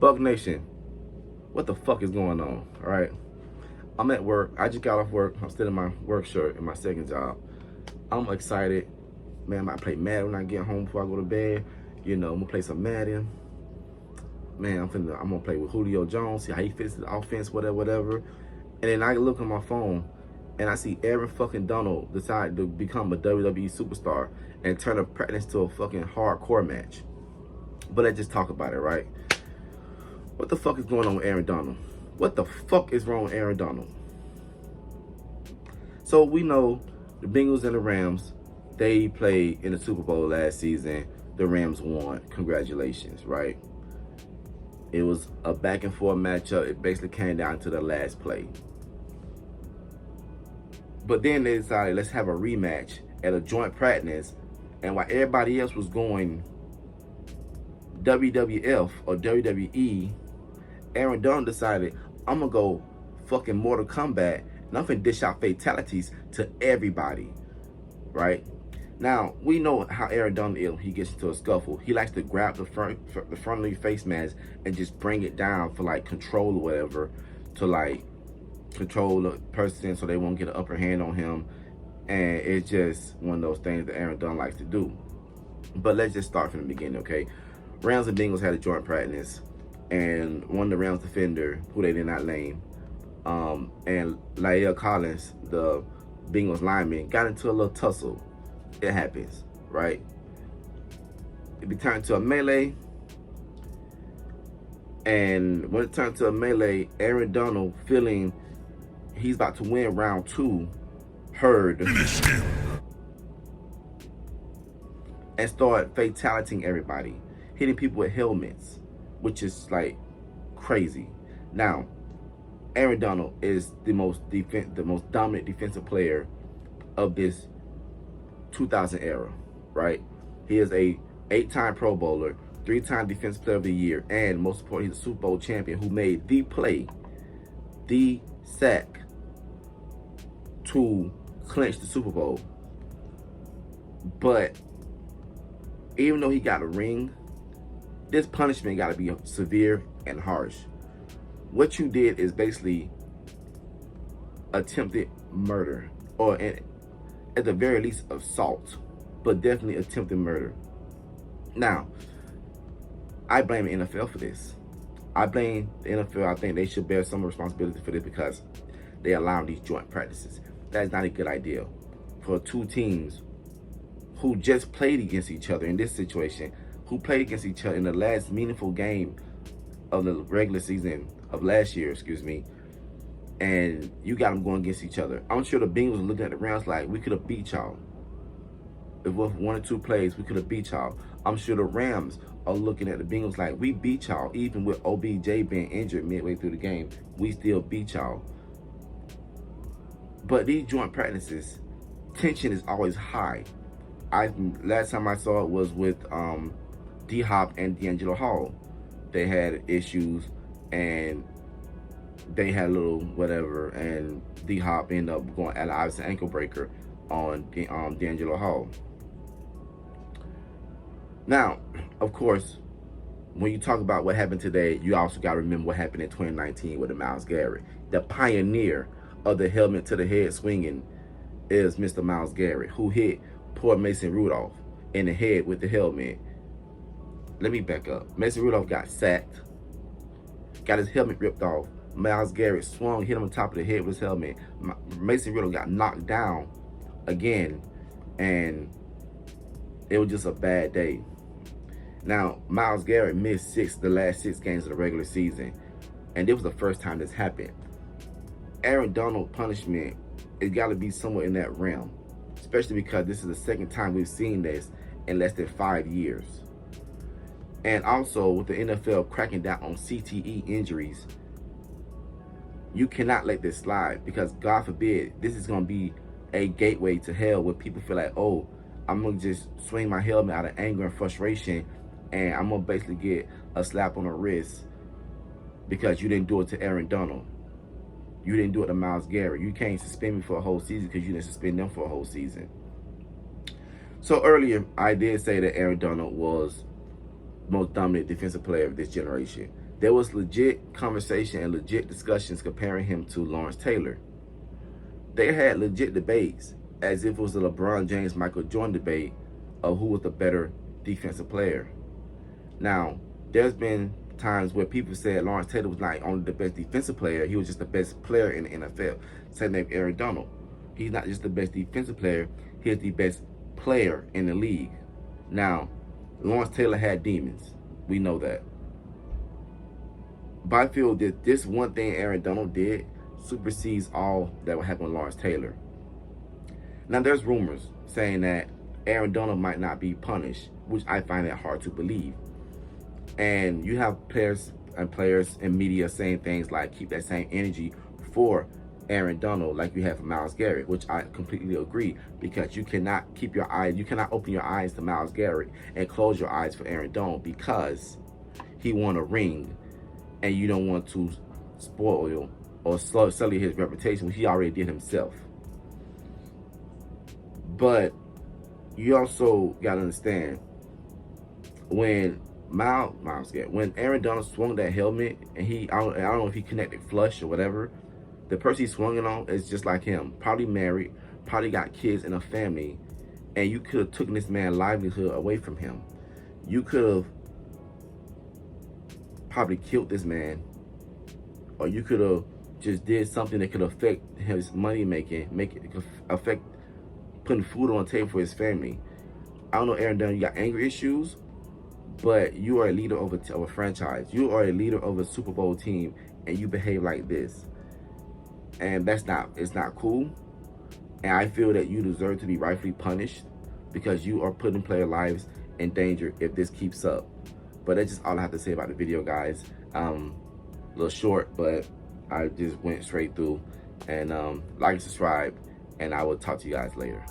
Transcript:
Bug Nation, what the fuck is going on? All right, I'm at work. I just got off work. I'm still in my work shirt in my second job. I'm excited. Man, I might play Madden when I get home before I go to bed. You know, I'm gonna play some Madden. Man, I'm gonna play with Julio Jones, see how he fits the offense, whatever. And then I look on my phone and I see Aaron fucking Donald decide to become a WWE superstar and turn a practice to a fucking hardcore match. But let's just talk about it, right? What the fuck is going on with Aaron Donald? What the fuck is wrong with Aaron Donald? So we know the Bengals and the Rams, they played in the Super Bowl last season. The Rams won. Congratulations, right? It was a back and forth matchup. It basically came down to the last play. But then they decided, let's have a rematch at a joint practice. And while everybody else was going WWF or WWE, Aaron Donald decided, I'm gonna go fucking Mortal Kombat and I'm gonna dish out fatalities to everybody, right? Now, we know how Aaron Donald is. He gets into a scuffle. He likes to grab the front of your face mask and just bring it down for like control or whatever, to like control the person so they won't get an upper hand on him. And it's just one of those things that Aaron Donald likes to do. But let's just start from the beginning, okay? Rams and Bengals had a joint practice, and one of the Rams defender, who they did not name, and La'el Collins, the Bengals lineman, got into a little tussle. It happens, right? It turned to a melee, and when it turned to a melee, Aaron Donald, feeling he's about to win round 2, heard and started fatalitying everybody, hitting people with helmets, which is like crazy. Now, Aaron Donald is the most dominant defensive player of this 2000 era, right? He is a 8-time Pro Bowler, 3-time Defensive Player of the Year, and most importantly, he's a Super Bowl champion who made the play, the sack to clinch the Super Bowl. But even though he got a ring, this punishment got to be severe and harsh. What you did is basically attempted murder, or at the very least assault, but definitely attempted murder. Now, I blame the NFL for this. I blame the NFL. I think they should bear some responsibility for this because they allow these joint practices. That is not a good idea for two teams who just played against each other in this situation, who played against each other in the last meaningful game of the regular season of last year, and you got them going against each other. I'm sure the Bengals are looking at the Rams like, we could have beat y'all. If with 1 or 2 plays, we could have beat y'all. I'm sure the Rams are looking at the Bengals like, we beat y'all. Even with OBJ being injured midway through the game, we still beat y'all. But these joint practices, tension is always high. Last time I saw it was with D-Hop and D'Angelo Hall. They had issues and they had a little whatever, and D-Hop ended up going at obviously ankle breaker on D'Angelo Hall. Now, of course, when you talk about what happened today, you also got to remember what happened in 2019 with the Myles Garrett. The pioneer of the helmet to the head swinging is Mr. Myles Garrett, who hit poor Mason Rudolph in the head with the helmet. Let me back up. Mason Rudolph got sacked, got his helmet ripped off. Myles Garrett swung, hit him on top of the head with his helmet. Mason Rudolph got knocked down again, and it was just a bad day. Now, Myles Garrett missed the last 6 games of the regular season, and this was the first time this happened. Aaron Donald punishment, it got to be somewhere in that realm, especially because this is the second time we've seen this in less than 5 years. And also, with the NFL cracking down on CTE injuries, you cannot let this slide, because God forbid, this is going to be a gateway to hell where people feel like, oh, I'm going to just swing my helmet out of anger and frustration, and I'm going to basically get a slap on the wrist because you didn't do it to Aaron Donald. You didn't do it to Myles Garrett. You can't suspend me for a whole season because you didn't suspend them for a whole season. So earlier, I did say that Aaron Donald was the most dominant defensive player of this generation. there was legit conversation and legit discussions comparing him to Lawrence Taylor. They had legit debates as if it was the LeBron James, Michael Jordan debate of who was the better defensive player. Now, there's been times where people said Lawrence Taylor was not only the best defensive player, he was just the best player in the NFL. Same name Aaron Donald. He's not just the best defensive player, he's the best player in the league. Now, Lawrence Taylor had demons. We know that. But I feel that this one thing Aaron Donald did supersedes all that would happen with Lawrence Taylor. Now, there's rumors saying that Aaron Donald might not be punished, which I find it hard to believe. And you have players and media saying things like keep that same energy for Aaron Donald like you have for Myles Garrett, which I completely agree, because you cannot open your eyes to Myles Garrett and close your eyes for Aaron Donald because he won a ring and you don't want to spoil or sully his reputation, which he already did himself. But you also got to understand, when when Aaron Donald swung that helmet and I don't know if he connected flush or whatever, the person he swung it on is just like him, probably married, probably got kids and a family, and you could have taken this man's livelihood away from him. You could have probably killed this man, or you could have just did something that could affect his money making, affect putting food on the table for his family. I don't know, Aaron Donald, you got anger issues, but you are a leader of a franchise. You are a leader of a Super Bowl team, and you behave like this. And it's not cool. And I feel that you deserve to be rightfully punished because you are putting player lives in danger if this keeps up. But that's just all I have to say about the video, guys. A little short, but I just went straight through. And like and subscribe, and I will talk to you guys later.